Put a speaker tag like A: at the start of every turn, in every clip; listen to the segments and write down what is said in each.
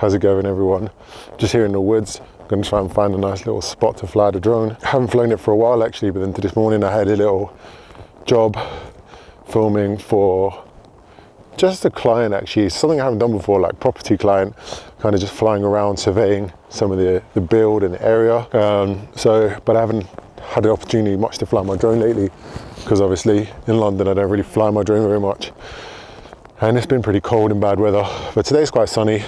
A: how's it going everyone? Just here in the woods, I'm gonna try and find a nice little spot to fly the drone. I haven't flown it for a while actually, but then this morning I had a little job filming for just a client actually, something I haven't done before, like property client, kind of just flying around surveying some of the build and the area. But I haven't had the opportunity much to fly my drone lately because obviously in London I don't really fly my drone very much. And it's been pretty cold and bad weather, but today's quite sunny.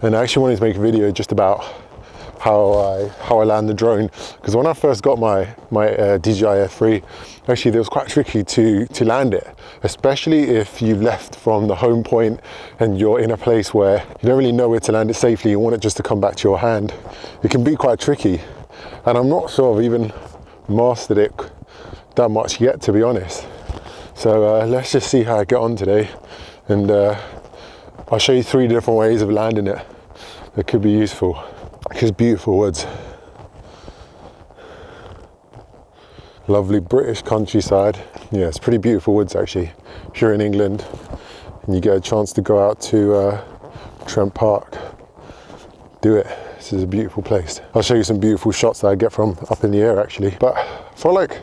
A: And I actually wanted to make a video just about how I land the drone, because when I first got my DJI Air 3, actually it was quite tricky to land it, especially if you left from the home point and you're in a place where you don't really know where to land it safely. You want it just to come back to your hand. It can be quite tricky, and I'm not sure I've even mastered it that much yet, to be honest. So let's just see how I get on today, and I'll show you 3 different ways of landing it that could be useful. It's beautiful woods, lovely British countryside. Yeah, it's pretty beautiful woods actually. If you're in England and you get a chance to go out to Trent Park, do it. This is a beautiful place. I'll show you some beautiful shots that I get from up in the air actually. But I feel like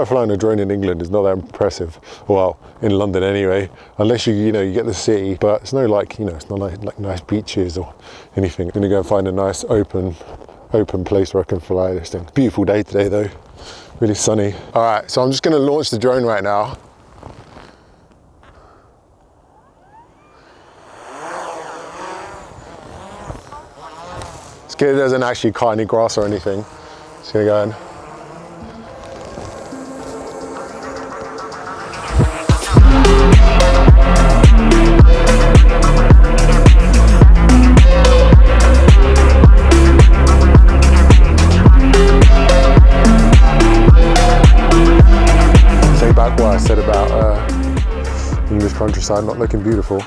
A: flying a drone in England is not that impressive. Well, in London anyway, unless you get the city, but it's no it's not like nice beaches or anything. I'm gonna go and find a nice open place where I can fly this thing. Beautiful day today though, really sunny. All right, so I'm just gonna launch the drone right now. It's good it doesn't actually cut any grass or anything. Just gonna go in. English countryside not looking beautiful.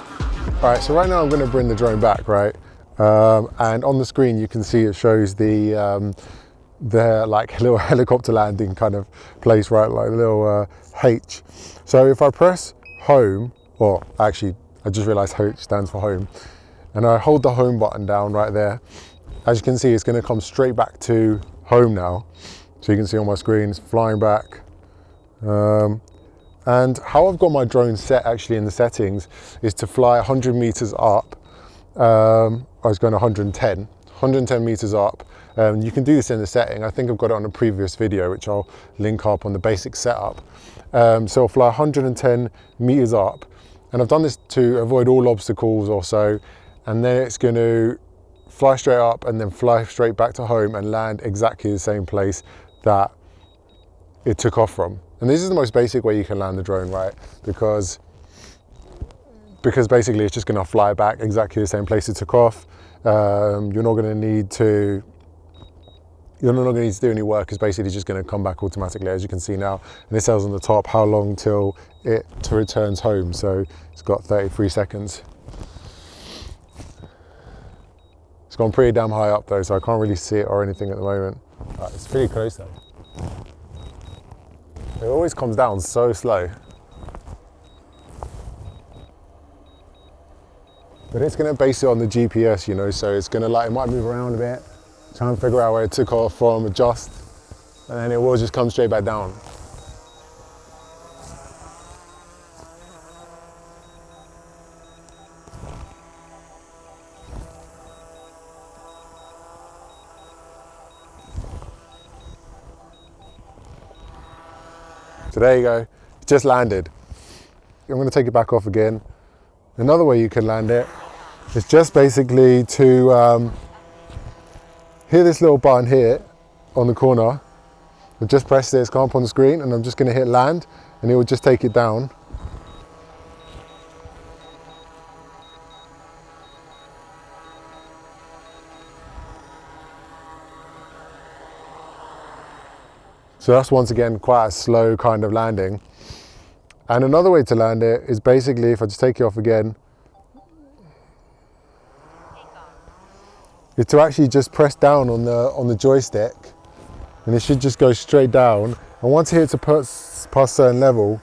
A: All right, so right now I'm going to bring the drone back, right? And on the screen you can see it shows the like little helicopter landing kind of place, right? Like a little H. So if I press home, or actually I just realized H stands for home, and I hold the home button down right there, as you can see it's going to come straight back to home now. So you can see on my screen it's flying back. And how I've got my drone set actually in the settings is to fly 100 meters up. I was going 110 meters up. You can do this in the setting. I think I've got it on a previous video, which I'll link up on the basic setup. So I'll fly 110 meters up, and I've done this to avoid all obstacles or so. And then it's going to fly straight up and then fly straight back to home and land exactly the same place that it took off from. And this is the most basic way you can land the drone, right? Because basically it's just going to fly back exactly the same place it took off. You're not going to need to do any work. It's basically just going to come back automatically, as you can see now. And it says on the top how long till it returns home. So it's got 33 seconds. It's gone pretty damn high up though, so I can't really see it or anything at the moment. Right, it's pretty close though. It always comes down so slow. But it's going to base it on the GPS, so it's going to it might move around a bit, try and figure out where it took off from, adjust, and then it will just come straight back down. So there you go, it just landed. I'm going to take it back off again. Another way you can land it is just basically to hit this little button here on the corner. I've just pressed it, it's come up on the screen, and I'm just going to hit land and it will just take it down. So that's once again quite a slow kind of landing. And another way to land it is basically, if I just take it off again, is to actually just press down on the joystick, and it should just go straight down. And once it hits past a certain level,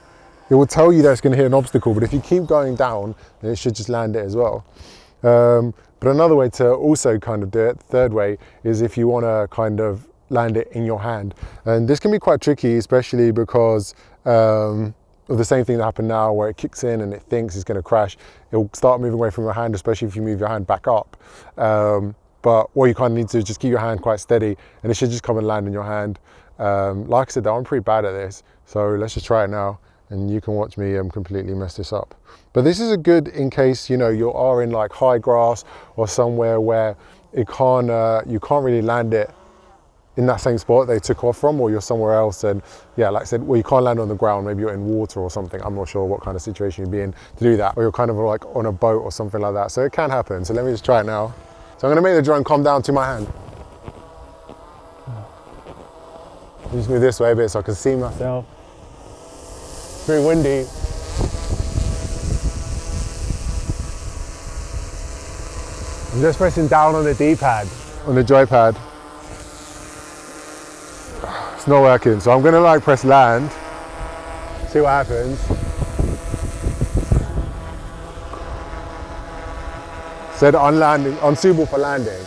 A: it will tell you that it's going to hit an obstacle, but if you keep going down, then it should just land it as well. But another way to also kind of do it, the third way, is if you want to kind of land it in your hand. And this can be quite tricky, especially because of the same thing that happened now, where it kicks in and it thinks it's going to crash. It'll start moving away from your hand, especially if you move your hand back up. But what you kind of need to do is just keep your hand quite steady, and it should just come and land in your hand. Like I said though, I'm pretty bad at this, so let's just try it now, and you can watch me completely mess this up. But this is a good in case, you know, you are in like high grass or somewhere where it can't, you can't really land it in that same spot they took off from, or you're somewhere else, and yeah, like I said, well, you can't land on the ground, maybe you're in water or something, I'm not sure what kind of situation you'd be in to do that, or you're kind of like on a boat or something like that, so it can happen. So let me just try it now. So I'm going to make the drone come down to my hand. Just move this way a bit so I can see myself. It's very windy. I'm just pressing down on the D-pad, on the joypad. It's not working, so I'm going to like press land, see what happens. Said unlanding, unsuitable for landing.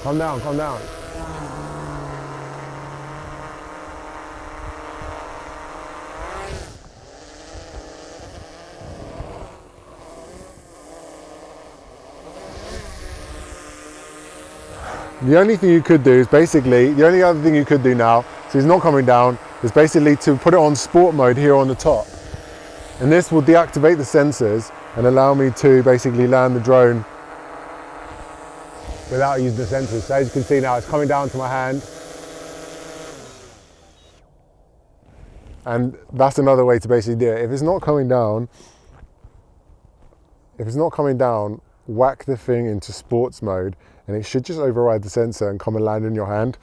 A: Calm down, calm down. The only thing you could do is basically, the only other thing you could do now, so he's not coming down, is basically to put it on sport mode here on the top. And this will deactivate the sensors and allow me to basically land the drone without using the sensors. So as you can see now, it's coming down to my hand. And that's another way to basically do it. If it's not coming down, whack the thing into sports mode, and it should just override the sensor and come and land in your hand.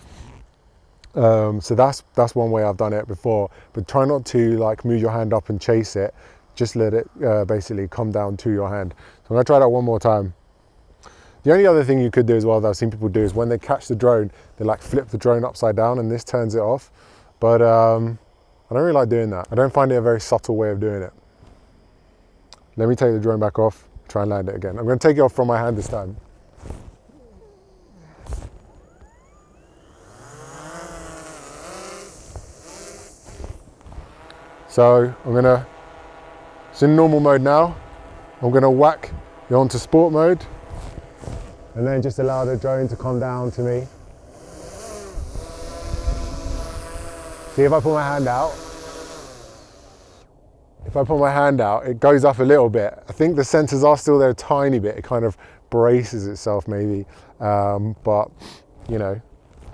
A: So that's one way I've done it before, but try not to like move your hand up and chase it. Just let it basically come down to your hand. So I'm gonna try that one more time. The only other thing you could do as well that I've seen people do is when they catch the drone, they like flip the drone upside down and this turns it off. But I don't really like doing that. I don't find it a very subtle way of doing it. Let me take the drone back off, try and land it again. I'm gonna take it off from my hand this time. So it's in normal mode now. I'm gonna whack it onto sport mode and then just allow the drone to come down to me. See, if I put my hand out, it goes up a little bit. I think the sensors are still there a tiny bit. It kind of braces itself maybe, but you know,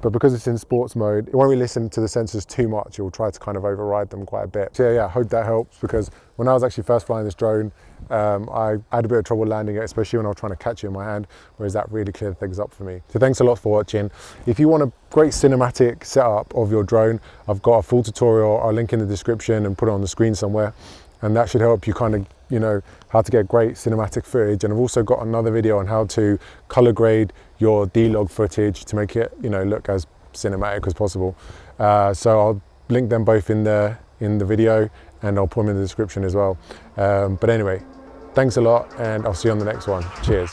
A: but because it's in sports mode, it won't really listen to the sensors too much. It will try to kind of override them quite a bit. So yeah, I hope that helps, because when I was actually first flying this drone, I had a bit of trouble landing it, especially when I was trying to catch it in my hand, whereas that really cleared things up for me. So thanks a lot for watching. If you want a great cinematic setup of your drone, I've got a full tutorial. I'll link in the description and put it on the screen somewhere. And that should help you kind of, you know, how to get great cinematic footage. And I've also got another video on how to color grade your D-log footage to make it, you know, look as cinematic as possible. So I'll link them both in the video, and I'll put them in the description as well. But anyway, thanks a lot, and I'll see you on the next one. Cheers.